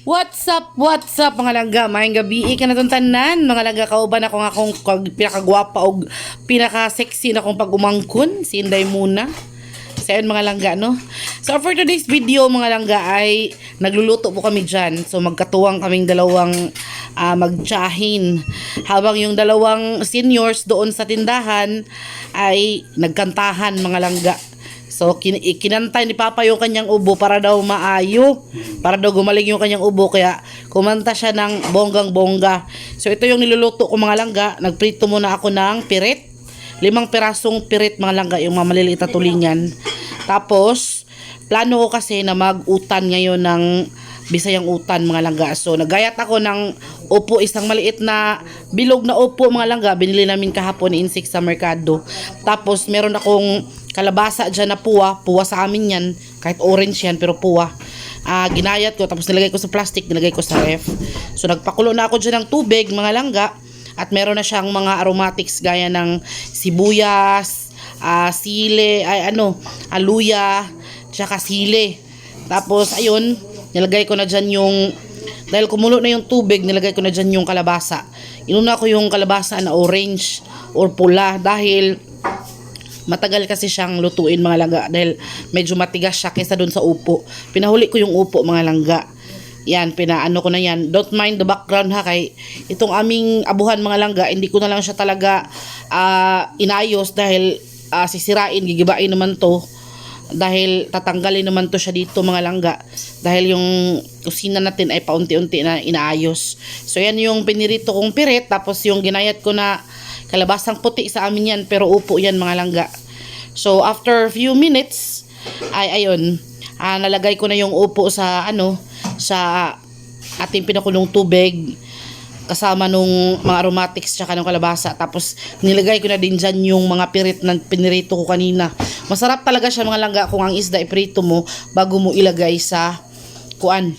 What's up mga langga? Mayang gabi ka na tanan. Mga langga, kauban ako nga akong pinakagwapa o pinaka-sexy na akong pag-umangkon. Si Inday muna. So ayun mga langga, no? So for today's video mga langga ay nagluluto po kami dyan. So magkatuwang kaming dalawang magtsahin. Habang yung dalawang seniors doon sa tindahan ay nagkantahan mga langga. So, kinantay ni Papa yung kanyang ubo para daw maayo. Para daw gumaling yung kanyang ubo. Kaya, kumanta siya ng bonggang-bongga. So, ito yung niluluto ko mga langga. Nagprito muna ako ng pirit. 5 pirasong pirit mga langga. Yung mamaliliit na tulingan. Tapos, plano ko kasi na mag-utan ngayon ng Bisayang utan mga langga. So, nagayat ako ng upo. Isang maliit na bilog na upo mga langga. Binili namin kahapon ni Insik sa merkado. Tapos, meron akong kalabasa dyan na puwa sa amin yan, kahit orange yan pero puwa. Ginayat ko, tapos nilagay ko sa plastic, nilagay ko sa ref. So nagpakulo na ako dyan ng tubig mga langga, at meron na siyang mga aromatics gaya ng sibuyas, sili, luya, tsaka sili. Tapos ayun, nilagay ko na dyan yung, dahil kumulo na yung tubig, nilagay ko na dyan yung kalabasa. Inuna ko yung kalabasa na orange or pula dahil matagal kasi siyang lutuin mga langga dahil medyo matigas siya kaysa dun sa upo. Pinahuli ko yung upo mga langga. Yan, pinaano ko na yan. Don't mind the background ha, kay itong aming abuhan mga langga, hindi ko na lang siya talaga inayos dahil sisirain, gigibain naman to. Dahil tatanggalin naman to siya dito mga langga. Dahil yung kusina natin ay paunti-unti na inaayos. So yan yung pinirito kong pirit, tapos yung ginayat ko na kalabasang puti sa amin yan, pero upo yan mga langga. So after few minutes ay ayun, nalagay ko na yung upo sa sa ating pinakulong tubig kasama nung mga aromatics tsaka ng kalabasa. Tapos nilagay ko na din dyan yung mga pirit na pinirito ko kanina. Masarap talaga siya mga langga kung ang isda iprito mo bago mo ilagay sa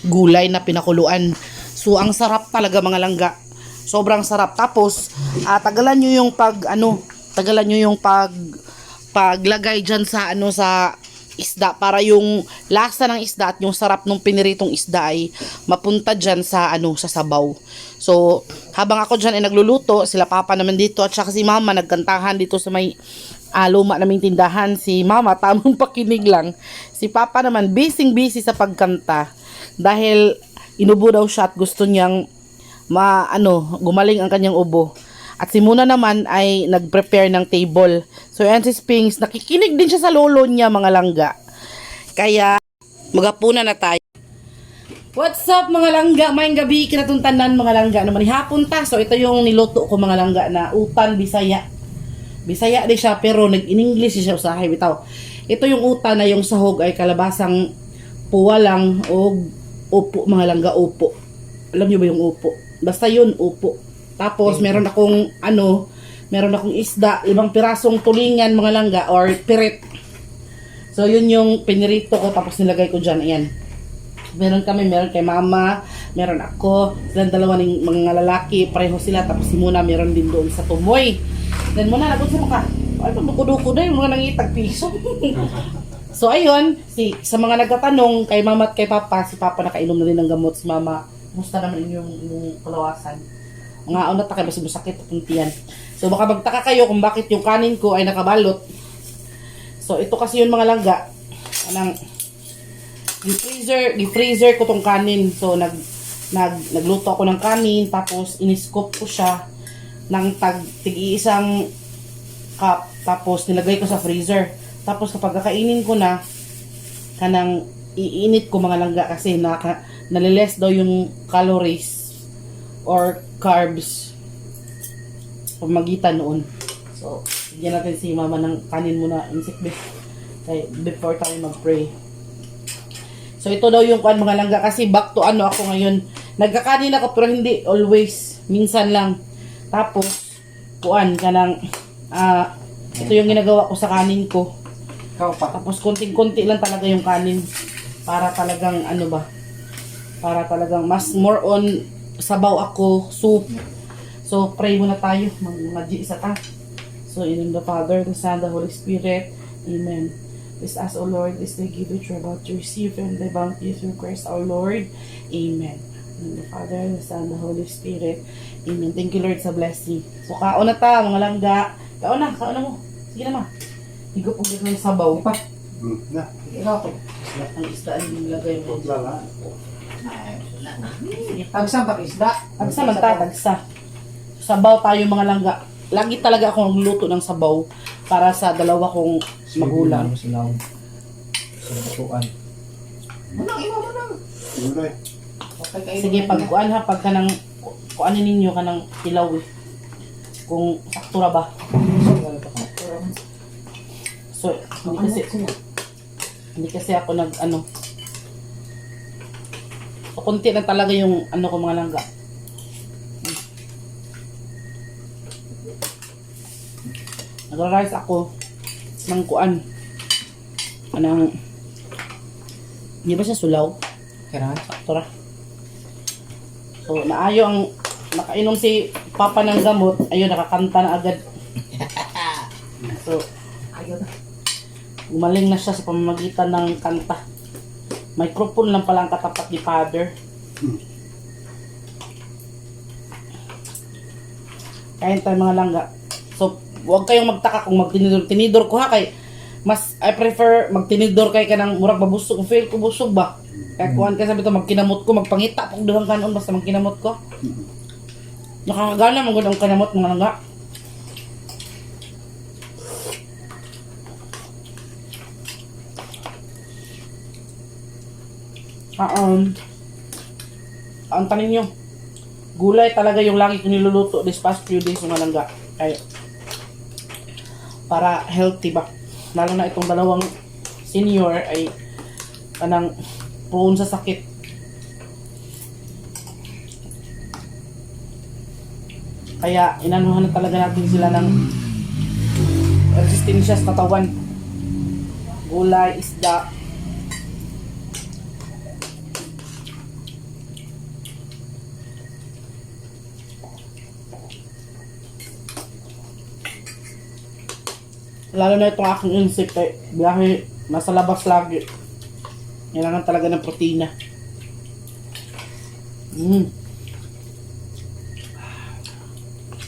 gulay na pinakuluan. So ang sarap talaga mga langga. Sobrang sarap. Tapos, tagalan nyo yung paglagay dyan sa, sa isda para yung lasa ng isda at yung sarap ng piniritong isda ay mapunta dyan sa, sa sabaw. So, habang ako dyan ay nagluluto, sila Papa naman dito at saka si Mama nagkantahan dito sa may luma naming tindahan. Si Mama, tamang pakinig lang. Si Papa naman, busy sa pagkanta dahil inubo daw siya at gusto niyang gumaling ang kanyang ubo. At si Muna naman ay nag-prepare ng table. So yan si Sphinx, nakikinig din siya sa lolo niya mga langga. Kaya magapuna na tayo. What's up mga langga? Mayang gabi kinatuntanan mga langga. Naman hapon ta. So ito yung niluto ko mga langga na utan Bisaya. Bisaya di siya pero nag-in-English siya usahay bitaw. Ito yung utan na yung sahog ay kalabasang puwa lang o upo mga langga, upo. Alam niyo ba yung upo? Basta yun, upo. Tapos, meron akong isda, 5 pirasong tulingan, mga langga, or pirit. So, yun yung pinirito ko, tapos nilagay ko dyan. Ayan. Meron kay Mama, meron ako, silang dalawa ng mga lalaki, pareho sila, tapos si Muna, meron din doon sa tumoy. Then, Muna, nagod sa maka, ay, duko-duko na yung mga nangitag piso. So, ayun, sa mga nagtatanong, kay Mama at kay Papa, si Papa nakainom na rin ng gamot, si Mama, musta naman inyong kalawasan? Mga unat na kayo, basta masakit at puntiyan. So baka magtaka kayo kung bakit yung kanin ko ay nakabalot. So ito kasi yung mga langga. Di-freezer ko tong kanin. So nagluto ako ng kanin, tapos iniscoop ko siya ng tig-iisang cup. Tapos nilagay ko sa freezer. Tapos kapag kakainin ko na, kanang iinit ko mga langga kasi naliles daw yung calories or carbs pamagitan noon. So, bigyan natin si Mama ng kanin muna, insik before tayo mag-pray. So, ito daw yung mga langga kasi back to ako ngayon. Nagkakanin ako pero hindi always. Minsan lang. Tapos, ito yung ginagawa ko sa kanin ko. Tapos, konting-konti lang talaga yung kanin. Para talagang para talagang more on sabaw ako, soup. So pray muna tayo, mga isa ta. So in the Father, the Son, the Holy Spirit. Amen. Please ask, O Lord, this day give it your about to receive and the bounty through Christ our Lord. Amen. In the Father, the Son, the Holy Spirit. Amen. Thank you, Lord, sa blessing. So, kaon na ta, mga langga. Kaon na mo. Sige na ma. Higop po ng sabaw. Pa. Na. Ikaw. Ang isda ang nilagay mo. Tagsang isda. Tagsa man ta, tagsa. Sabaw tayo mga langga. Lagi talaga akong magluto ng sabaw para sa dalawa kong magulang. Silaw. Sa batuan. Manang, iba manang. Ulay. Sige, pagkuan ha, pagka nang kuanin ninyo ka ng ilaw eh. Kung saktura ba. So, hindi kasi ako nag ano. So, konti na talaga yung ano ko mga langga. Nag-rice ako ng kuan. Anong, hindi ba siya sulaw? Kailangan. Saktura. So, naayo ang nakainom si Papa ng gamot. Ayun, nakakanta na agad. So, Ayaw na. gumaling na siya sa pamamagitan ng kanta. Microphone lang pala ang katapat ni Father. Kain tayo mga langga. So, huwag kayong magtaka kung magtinidor. Tinidor ko ha, kay mas I prefer magtinidor kay ka ng murag mabusog. Kung feel ko busog ba? Kaya kuhan ka sabi ito, magkinamot ko, magpangita pag duhang kanon basta magkinamot ko. Nakakagana magod ang kinamot mga langga. Ang tanin nyo, gulay talaga yung lagi ko niluluto this past few days mga langga. Ay, para healthy ba? Lalo na itong dalawang senior ay kanang prone sa sakit. Kaya inanuhan na talaga natin sila ng resistensya sa katawan. Gulay, isda. Lalo na itong aking insect eh, biyahe nasa labas lagi. Kailangan talaga ng protina.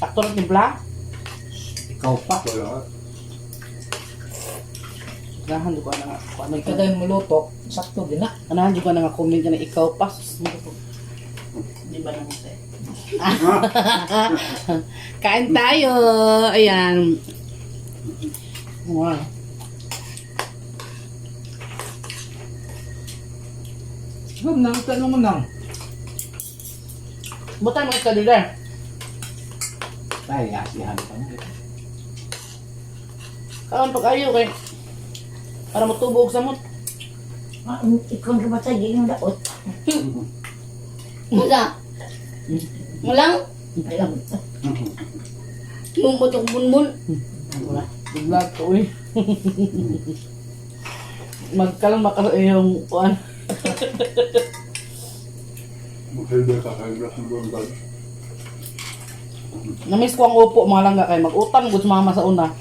Sakto na timpla. Ikaw pa. Wala. Ganahan ko na nga. Kung ano Kada yung muluto, sakto din na. Ganahan ko na nga comment ka na ikaw pa. Di ba naman sa'yo? Kain tayo. Ayan. Wow. Gum nang, tanong mo nang. Butan mo ka dito. Ay, asihan pa na. Kaon pag ayaw kay. Para matubog sa mut. Ikon ka ba sa giging daot? Mula. Mulang? Alam. Mumutok bunbun. Vlog ko eh. Magkalma ka yung kuan. Magsilbi ka kay Blas ng Bundad. Namiss ko ang upo mga langga kay mag-utang gud mama sa una.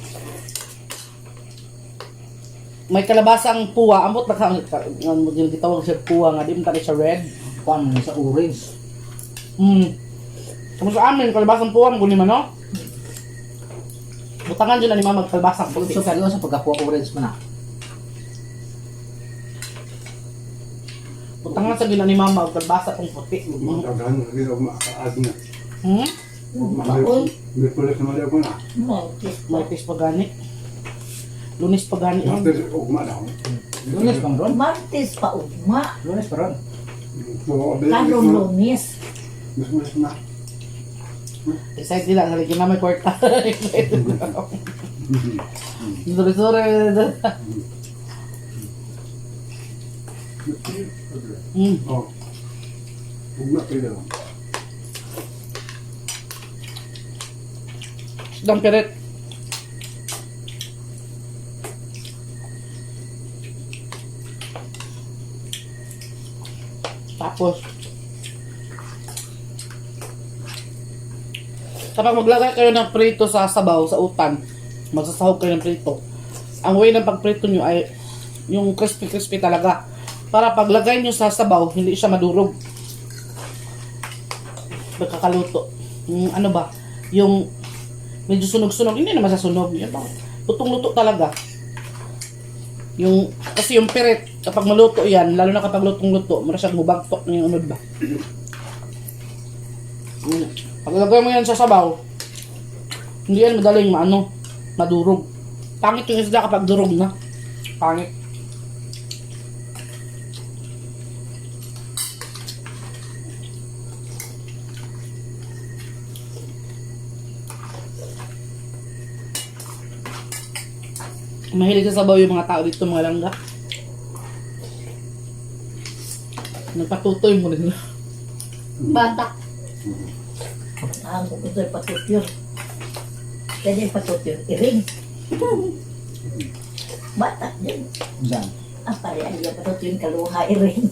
May kalabasang puwa, ambot na mo din gitawag siya puwa nga di man tani siya red. Kuan mo sa orange. Kamu sa amin kalabasang puwa mo ni no? Butangan dyan na ni mama magkalabasang Pag puti. so kaya sa pagkakuha orange mo na. Butangan sa gina ni mama magkalabasa kung puti. Magdaghan na rin ako makaad na. Baon. May pulis naman ako na. Martes pa gani. Lunes pa gani. Master, ugma na ako. Lunes bang ron? Martes pa ugma. Lunes pa ron. So, Karong lunes. Mas pulis na. Excited nila sa lagi na may kwarta. Sore-sore. Oh. Ugma kayo lang. Sedang peret. Tapos kapag maglagay kayo ng prito sa sabaw, sa utan, magsasahog kayo ng prito. Ang way ng pagprito nyo ay yung crispy-crispy talaga. Para paglagay nyo sa sabaw, hindi siya madurog. pagkakaluto. Yung ano ba? Yung medyo sunog-sunog. Hindi naman sa sunog. Yan ba? Lutong-luto talaga. Yung, kasi yung pirit, kapag maluto yan, lalo na kapag lutong-luto, mara siyang mubagtok na yung unod ba? Pag ilagay mo yan sa sabaw, hindi yan madaling madurog. Pangit yung isda kapag durog na. Pangit. Mahilig sa sabaw yung mga tao dito, mga langga. Nagpatutoy mo rin. Bata. Ang kukutoy patutyor. Pwede patutyor. Iring. Bata din. Diyan. Ang parehan niya patutyor yung kaluha. Iring.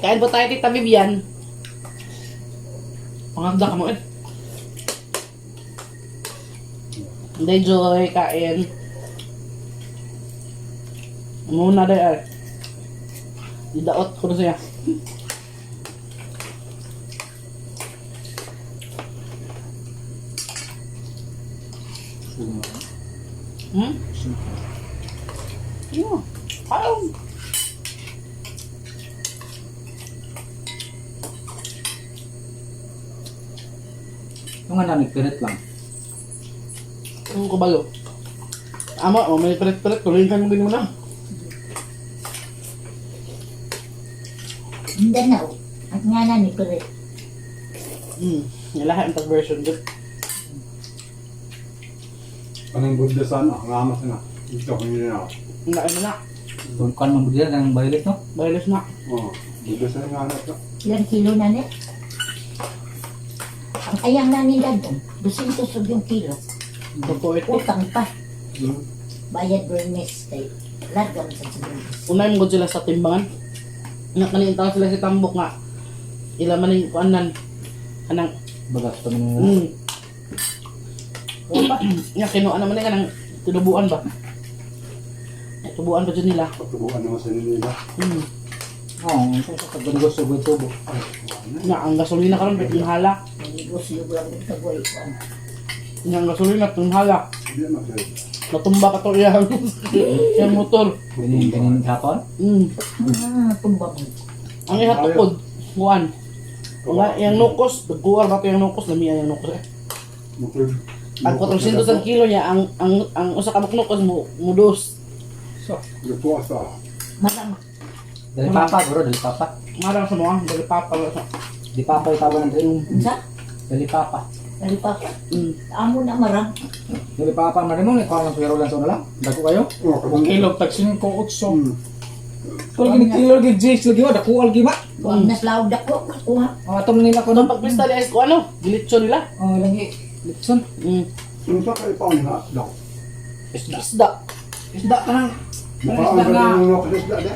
Kain po tayo, Tita Vivian. Pangagda ka mo eh. Hindi, Joy, kain. Muna day ay. Idaot ko na siya. Hmm? Yeah. Ayaw. Yung nga nagpirit lang. Ang kubalo. Ama, may pelet-pelet. Tuloy ka mo din mo na. Mindanao. At nga na ni Pere. Yung lahat ang tag-version doon. Anong Buddha sana? Ang amas na. Ito ko yun na. Ang laki mo na. Doon kan mo dyan ng violet, no? Bayalis na. Oo. Buddha sana nga anak na. Ilang kilo na ni? Ang ayang na nila doon. 200 yung kilo. Totoo ito. Utang pa. Hmm. Bayad Burmese. Kay largang sa Burmese. Unay mo sila sa timbangan. Nakalintaw sila si Tambok nga. Ilaman yung kuanan. Kanang, Bagas pa naman. Oo ba? Nga, kinuha naman ka ng tinubuan ba? Ay, tubuan pa dyan nila. Patubuan naman sa nila. Oo, ito sa pag-negosyo ko ito. Ay, wala. Nga, ang gasolina ka rin, bet yung hala. Negosyo lang ng tagoy ko. Nga, ang gasolina, yung hala. Hindi na sir. Natumba ka to yan. Yung motor. Ganyan hapon? Tumba mo. Ang ihatukod, kuan. Yung nukos, nagkuwar ba ito yung nukos? Lamihan yung nukos eh. Ang 400 ang kilo niya, ang usa ka nukos mo, mudos. Lutuwa sa. Marang. Dali papa, bro, dali papa. Marang sa mga, dali papa. Di papa yung tawag ng dream. Sa? Dali papa. Dali pa ka. Amo na marang. Dali papa, marimong, ikaw lang pero lang sa lang. Dako kayo? Oo, kapag Kilo, tag 5, 8. Hmm. Kung gini kilo, gini Jace, lagi mo, dako algi ba? Kung naslawd ako, kakuha. Ang atom nila ko Kung doon. pagpista ni ko ano, dilitsyon nila. Oh, lagi. Litson. Ano sa kayo pa ang lahat daw? Isda. Isda. Isda ka nang. Mukha Isda ang nga. galing ng mga isda na.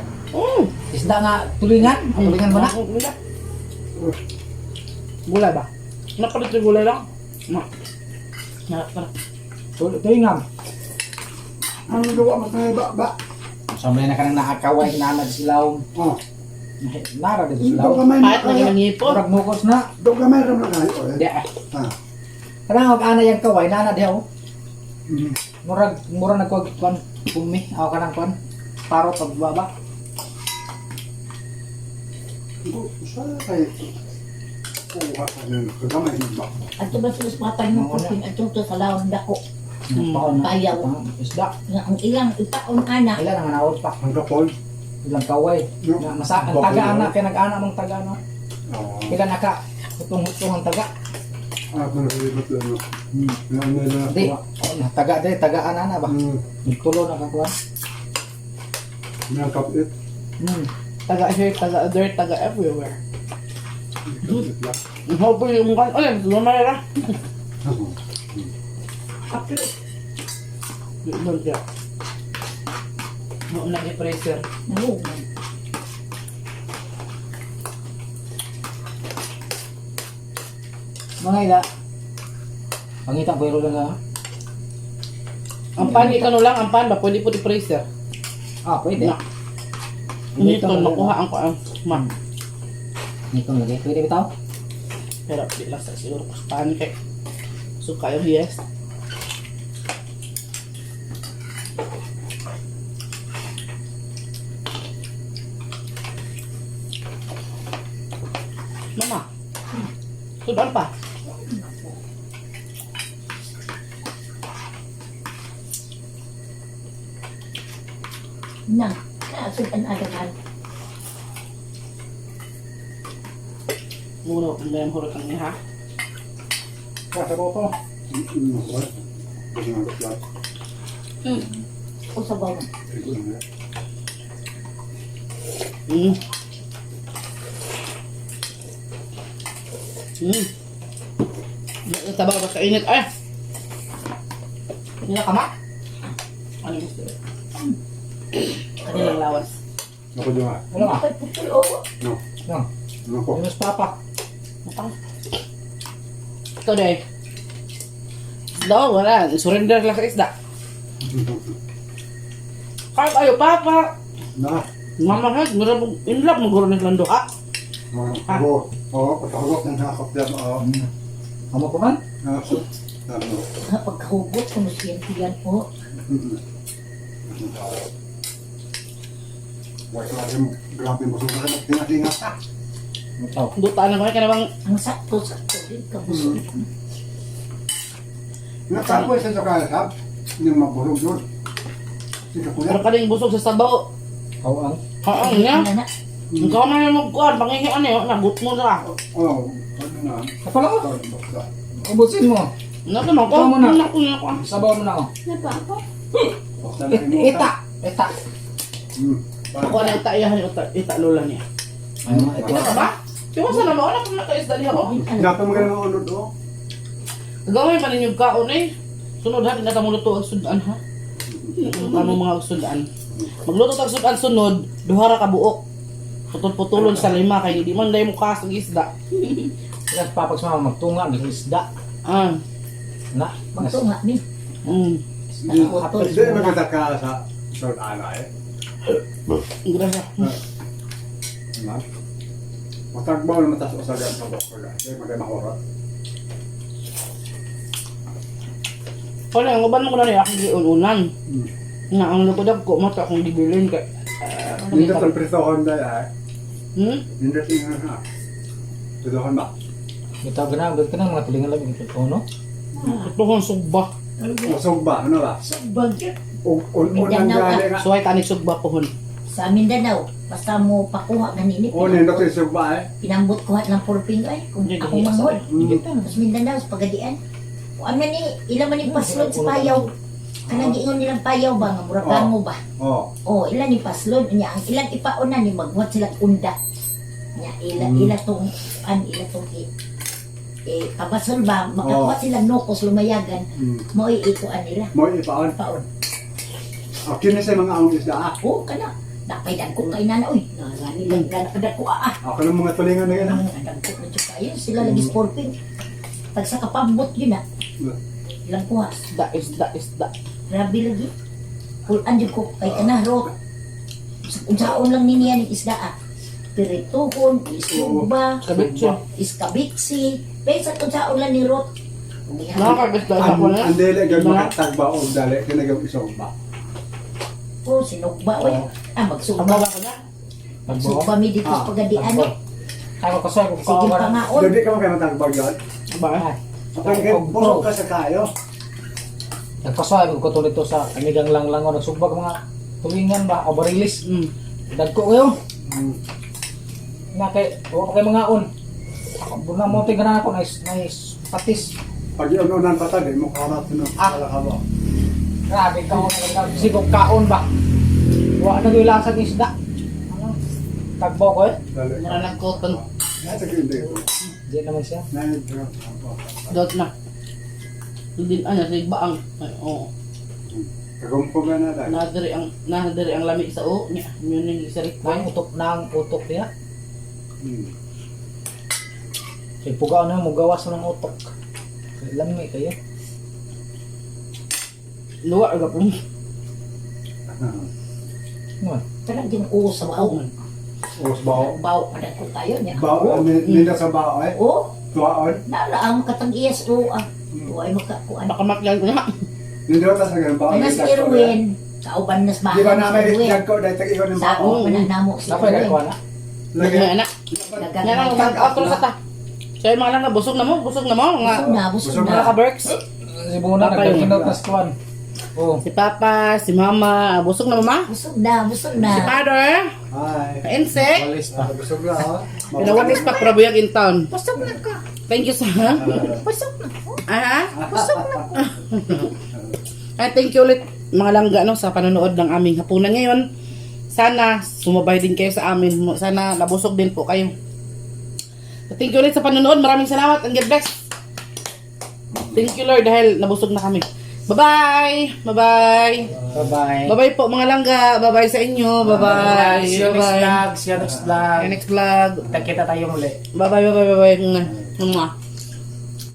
Isda nga, tulingan. Tulingan mo na. Gulay. Gulay ba? Nakalit yung gulay lang. Narap ka na. Tulingan. Ano gawa mo tayo ba? Samay na ka nang nakakaway, nanag silaw. Oh. Nara dito Daw silaw. kamay Kahit na. na ngipon. Murag mukos na. Daw kamay ram na kayo. Di ah. Ah. Karang og ana yang kaway, nana diha oh. Hmm. Murag nagkuag kwan. Bumi, ako ka ng kwan. Paro pagbaba. Sa kayo. Kuha ka ng kagamay ng ba? At ito ba sila patay mo kupin at ito sa lawang dako. Paon na. Bayaw. Isda. Nga ang ilang itaon ana. Ilan ang naawad pa. Ang kapol. Ilang kaway. Na masa ang taga ana kay nag-ana mong taga no. Oo. Ilan naka hutong-hutong ang taga. Ah, kung nakilibot lang. Ano na Di. Taga de, tagaan ana ba. Nagtulo na ka kwan. May kapit. Taga here, taga there, taga everywhere. Hopefully yung mukha. Ay, lumay na. Kapit. Doon siya. Mauna i-pressure. Nalugan. Mga ila. Pangita pero lang nga. Ang pan, ikaw lang, ang pan ba? Pwede po di freezer. Ah, pwede. Na. Nito, makuha ang kuan. Ma. Nitong lagay. Pwede bitaw? Pero di lang sa siguro pan kay. So kayo yes. Mama. Sudan pa. Na, nasudan agahan. Muna ang layang hurot ang niya ha. Kasa ko to. What? Kasi nga flat. O sa bawang. Ito na. Mm. Tabaw ba sa init? Ay! Hindi na kama? Ano gusto? Kanilang lawas. Ako dyan nga. Wala ka. Ay, putol, oo. No. Yan. Ano ko? Yung mas papa. Matang. Ito day. Isda wala. Surrender lang sa isda. Kahit ayo papa. Na. Mamahag. Marabog. In love. Maguro na lang doha. Ako. Oo, patahugok ng hakap yan. Oo. Amo ko man? Naso. Ano? Pagkahugot, kumusiyan po. Wala ka lang grabe mo sa mga tinga-tinga. Bitaw. Dutaan na ba? Kaya bang Ang sakto-sakto din, kabusog. Nakapoy sa kaya yung maburog doon. Sige ko pero yan. kaling busog sa sabaw. Hawang. Oo niya. Ano na? Ikaw man yung magkuhan. Pangihian eh. Nagut mo na. Oo. Ano na? Kapala ko. Basta. Ubusin mo. Nato ko. Ikaw muna. Naku. Sabaw mo na ako. Ano pa? Basta na inuta. Ita. Ita. Ako na itayahan yung ita lola niya. Ayun, ito. Ito ba? Yung sa nama, wala kong nakaisda niya ko. Dapat magaling ang unod o. Gawin pa ninyo kaon eh. Sunod ha, tinata mo luto ang sudan ha. Ano mga sudan. Magluto tag sudan sunod, duhara ka buok. Putol-putulon sa lima kay di man dai mo kas ang isda. Kaya papag sa mga magtunga, may isda. Ah. Na. Magtunga ni. Hindi maganda ka sa short ana eh. Grasa. Diba? Matagbaw na matas sa gan sa doktor. Kaya maganda mahorot. Wala, ang uban mo ko na niya akong giununan. Na ang lukodab ko, mata akong gibilin kay. Hindi sa preso Honda eh. Hindi tingnan ha. Tudohan ba? Bitaw ganang, ka na mga tulingan lang yung tuno. Ito kong sugba. Usog ba? Ano ba? Sugbag yan. Unang gali nga. Suway tanik sugba pohon. Sa Mindanao, basta mo pakuha ganini. O, nindot yung usog ba eh? Pinambot kuha ng purping ay. Kung Hindi, ako hindi. manghol. Mm. Tapos Mindanao, sa Pagadian. O ano ni, ilan man yung paslon sa payaw. Kanang giingon nilang payaw ba, nga muragango ba? O. O, ilan yung paslon. Nya, ang ilan ipauna ni magwat sila unda. Nya, ilan tong, ilan tong pabasol ba, makakuha sila nokos lumayagan. Mo iikuan nila. Mo ipaon. Paon. O, kini sa mga ang isda ah. O, kana. Napaydan ko kay nana, uy. Nagani lang, ganapadan ko Ako ng mga tulingan na yan ah. Ang dagkot na tsaka yun, sila lagi sporting. Pag sa kapambot yun na, ilang kuha. Isda. Grabe lagi. Kulaan dyan ko kay kanaro. Unsaon lang niniya ng isda ah. Pirituhon, isugba, Kabitsi. iskabitsi. Pero sa unsaon lang ni Rot. Nakakagisda sa ko na. Ang dili gag makatagba o dali kinagam isog ba. O, sinugba. Uy, magsugba. Kabawa ko na. Magsugba mi dito sa pagadian. Kaya ko kasi kung Sige kawawa pa na. nga on. Dili ka mo kayo matagbag yun. Ba? Ang busog ka sa kayo. Nagpasaya ko tulad to sa amigang lang nagsubag mga tulingan ba o barilis. Dagko kayo. Na kay wa kay mga on. Buna mo tay ganan ako nice patis. Pag yun unan pa tadi mo karat no. Wala ka ba? Grabe ka mo sigog kaon ba. Wa na gyud lasa ng isda. Ano? Tagbo ko eh. Dali. Mura ng cotton. Nasa hindi ko. Di naman siya. Dot na. Hindi ano sa baang. Oo. Kagumpo ka na dali. Nadiri ang lami sa o niya. Yun yung isarik ko. Nang utok niya. Kay pugaw na mo gawas ng utok. Lami kayo. Luwa, aga po. Ano? Parang din ko sa bawo. Os bao. Bawo pa ko tayo niya. Bao, nila sa bao eh. Oh, Tuwaon. naraang katang-iyas o Huwag makakuan. Baka makyan ko na. Nila ta sa ganun bao. Ano si Erwin? Kauban nas Di ba bahan namin si Erwin. nagko dahil tag-iwan ng Sa bao? ako, mananamo si Dapat Erwin. nagkuha na. Lagi. Mga anak. Gagamay. Yan ang mag-out ka ta. So yung mga lang na busog na mo. Busog na mo. Busog Mga, na, busog Busog mga na. ka-Berks. Si Muna, Papa yun. nagpapinot na sa kuhan. Oh. Si Papa, si Mama. Busog na mama. Busog na, busog na. Si Father. Ay. Insect. Walis pa. Busog na ha. Pinawalis pa probuyag in town. Busog na ka. Thank you sa... Busog na. Aha. Busog na. Ay, thank you ulit mga langga no, sa panonood ng aming hapunan ngayon. Sana sumabay din kayo sa amin. Sana nabusog din po kayo. So, thank you ulit sa panonood. Maraming salamat and God bless. Thank you Lord dahil nabusog na kami. Bye-bye! Bye-bye! Bye-bye. Bye-bye po mga langga. Bye-bye sa inyo. Bye-bye! See you next Bye-bye! vlog. See you next vlog. Next vlog. Kita tayo muli. Bye-bye, bye-bye, bye-bye. Mwah.